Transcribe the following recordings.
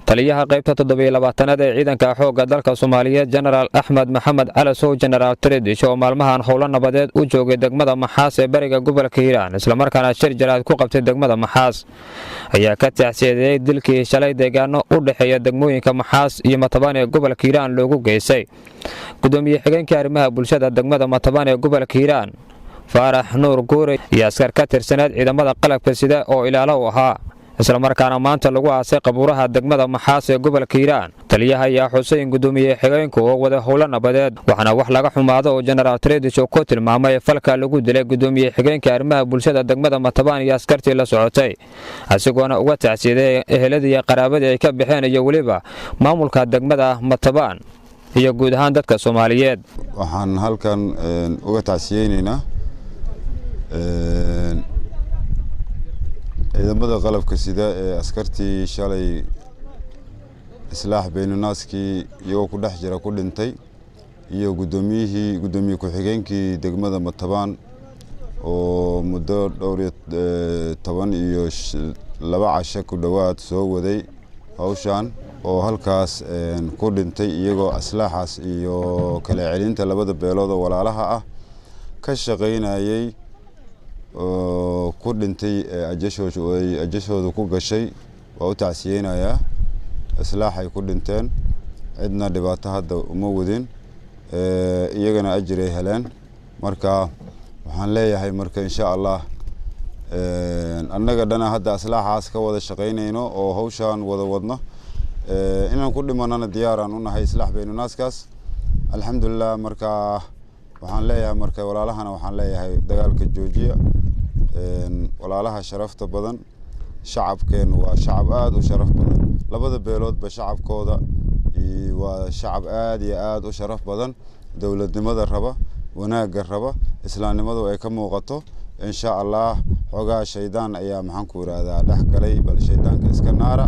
taliyaha qaybta 27aad ee ciidanka xoogga dalka Soomaaliyeed General Axmed Maxamed Cali Sow General Tradish oo maalmahan howlo nabadeed u joogay degmada Maxaas ee bariga gobolka Hiiraan isla markaana shir jaraad ku qabtay degmada Maxaas ayaa ka taxsiyeeyay dilkii shalay deegaano u dhaxeeya degmooyinka Maxaas iyo Matabaan ee gobolka Hiiraan loogu geysay gudoomiye xigeenka arrimaha bulshada degmada Matabaan ee gobolka Hiiraan Faarax Nuur Guure iyo askar ka tirsaneed ciidamada qalabka sida oo ilaalo u ahaa isla markaana maanta lagu aasay qabuuraha degmada Maxaas ee gobolka Hiiraan taliyaha ayaa Xuseen gudoomiye xigeenku oo wada howlo nabadeed waxaana wax laga xumaado oo General Tradish oo ku tilmaamay falka lagu dilay gudoomiye xigeenka arrimaha bulshada degmada Matabaan iyo askartii la socotay asigoona uga taxsiyeeyay eheladii iyo qaraabadii ay ka baxeen iyo waliba maamulka degmada Matabaan iyo guud ahaan dadka Soomaaliyeed waxaan halkan uga taxsiyeynaynaa ciidamada qalabka sida ee askartii shalay islaax beenunaaskii iyagoo ku dhex jira ku dhintay iyo gudoomiye ku-xigeenkii degmada Matabaan oo muddo dhowr iyo 12 casho ku dhawaad soo waday hawshan oo halkaas ku dhintay iyagoo islaaxaas iyo kala celinta labada beelood oo walaalaha ah ka shaqeynayay ku dhintay ajashooda ku gashay waa u tacsiyeynayaa islaaxay ku dhinteen cidna dhibaato hadda uma wadin iyagana ajir ay heleen marka waxaan leeyahay marka insha Allah annaga dhana hadda islaaxaas ka wada shaqeynayno oo hawshan wada wadno inaan ku dhimanana diyaaraan u nahay islaax beenunaaskaas alxamdulillah marka waxaan leeyahay marka walaalahana waxaan leeyahay dagaalka joojiya walaalaha sharafta badan shacabkeenu waa shacab aad u sharaf badan labada beelood ba shacabkooda waa shacab aad iyo aad u sharaf badan dawladnimada raba wanaaga raba islaamnimadu ay ka muuqato insha Allah xogaa shaydaan ayaa maxaan ku yiraahdaa dhaxgalay bal shaydaanka iska naara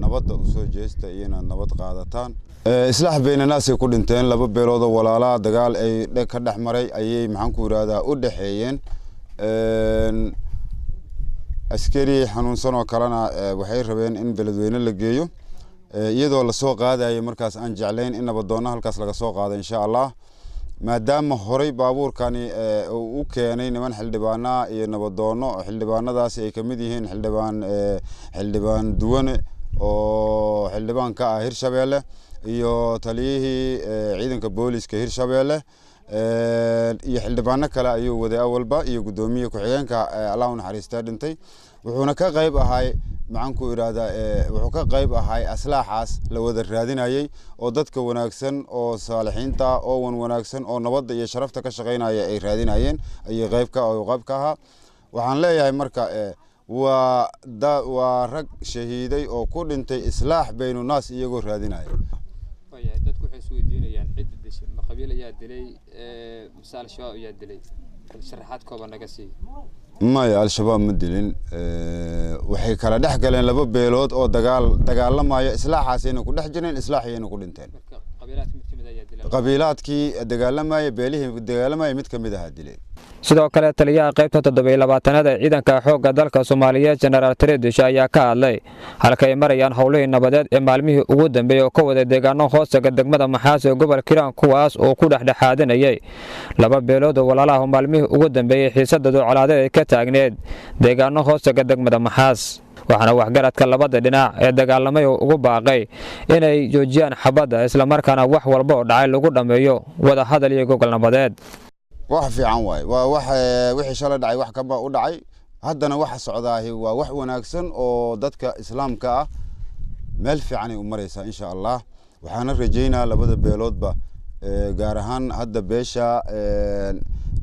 nabadda u soo jeesta iyana nabad qaadataan islaax beenanaas ay ku dhinteen laba beelood oo walaalaha dagaal ay ka dhex maray ayay maxaan ku yiraahdaa u dhaxeeyeen askari xanuunsan oo kalena waxay rabeen in beledweyne la geeyo iyadoo la soo qaadayo markaas aan jeclayn in nabadoonna halkaas laga soo qaado insha Allah maadaama horay baabuurkani uu keenay niman xildhibaana iyo nabadoonno xildhibaanadaas ay kamid yihiin xildhibaan duwane oo xildhibaan ka ah Hirshabeelle iyo taliyihii ciidanka booliska Hirshabeelle iyo xildhibaano kale ayuu waday awalba iyo gudoomiye ku-xigeenka Allah u naxariistaa dhintay wuxuuna ka qayb ahay maxaan ku yiraahdaa wuxuu ka qayb ahay aslaaxaas la wada raadinayay oo dadka wanaagsan oo saalixiinta oo wanaagsan oo nabadda iyo sharafta ka shaqeynaya ay raadinayeen ay qayb ka ahaa waxaan leeyahay marka waa rag shahiiday oo ku dhintay islaax beenunaas iyagoo raadinaya dadku waxay soo weydiinayaan cid dishay ma qabiil ayaa dilay misaal shabaab ayaa dilay sharaxaad kooban naga sii ma al-shabaab ma dilin waxay kala dhex galeen laba beelood oo dagaalamaya islaaxaasina ku dhex jireen islaaxiyana ku dhinteen qabiilaadkii dagaalamaya beelihii dagaalamaya mid kamid ah dilay sidoo kale taliyaha qaybta 27aad ee ciidanka xoogga dalka Soomaaliyeed General Tradish ayaa ka hadlay halka ay marayaan howlihii nabadeed ee maalmihii ugu dambeeyay oo ka wada deegaano hoostaga degmada Maxaas ee gobolka Hiiraan kuwaas oo ku dhexdhexaadinayay laba beelood oo walaalaha maalmihii ugu dambeeyay xiisadooda colaadeed ay ka taagneed deegaano hoostaga degmada Maxaas waxaana waxgaradka labada dhinac ee dagaalamay oo ugu baaqay inay joojiyaan xabadda isla markaana wax walba oo dhacay lagu dhameeyo wada hadal iyo gogol nabadeed wax fiican waay waa wax wixii shalay dhacay wax kaba u dhacay haddana waxa socdaahi waa wax wanaagsan oo dadka islaamka ah meel fiican ay u maraysaa insha Allah waxaana rajeynaa labada beeloodba gaar ahaan hadda beesha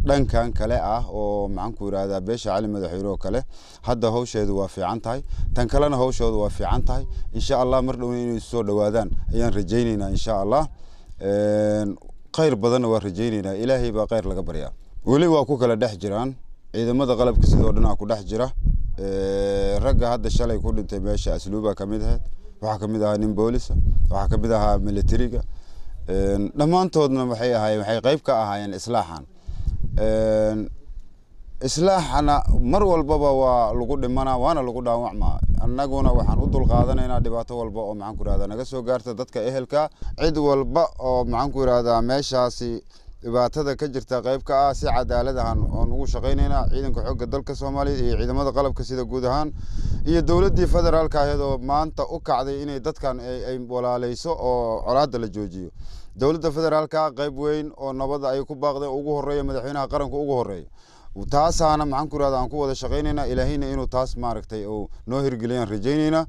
dhankan kale ah oo maxaan ku yiraahdaa beesha Cali Madaxweyne oo kale hadda hawsheedu waa fiican tahay tan kalena hawshoodu waa fiican tahay insha Allah mar dhow inay soo dhawaadaan ayaan rajeynaynaa insha Allah khayr badan waa rajeynaynaa Ilaahay baa khayr laga baryaa wali waa ku kala dhex jiraan ciidamada qalabka sidoo dhinac ku dhex jira ragga hadda shalay ku dhintay meesha asluuba kamid ah waxa kamid ah nin booliska waxa kamid ah militariga dhamaantoodna waxay qayb ka ahaayeen islaaxan islaaxana mar walbaba waa lagu dhimanaa waana lagu dhaawacmaa annaguna waxaan u dulqaadanaynaa dhibaato walba oo maxaan ku yiraahdaa naga soo gaarta dadka ehelka cid walba oo maxaan ku yiraahdaa meeshaasi dhibaatada ka jirta qayb ka ah si cadaalad ah oo ugu shaqeynayna ciidanka xoogga dalka Soomaaliyeed iyo ciidamada qalabka sida guud ahaan iyo dawladda federaalka ah oo maanta u kacday inay dadkan ay walaaleyso oo colaadda la joojiyo dawladda federaalka qayb weyn oo nabad ay ku baaqday ugu horeeyo madaxweynaha qaranka ugu horeeyo taasaana maxaan ku yiraahdaa aan ku wada shaqeynayna ilaahayna inuu taas maaragtay oo noo hirgeliyaan rajaynayna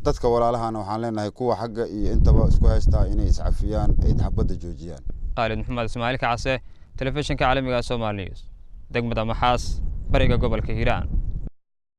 dadka walaalahana waxaan leenahay kuwa xagga iyo intaba isku haystaa inay iscafiyaan ay xabadda joojiyaan Khalid Maxamed Ismaaciil Kacse telefishinka caalamiga Soomaaliyeed degmada Maxaas bariga gobolka Hiiraan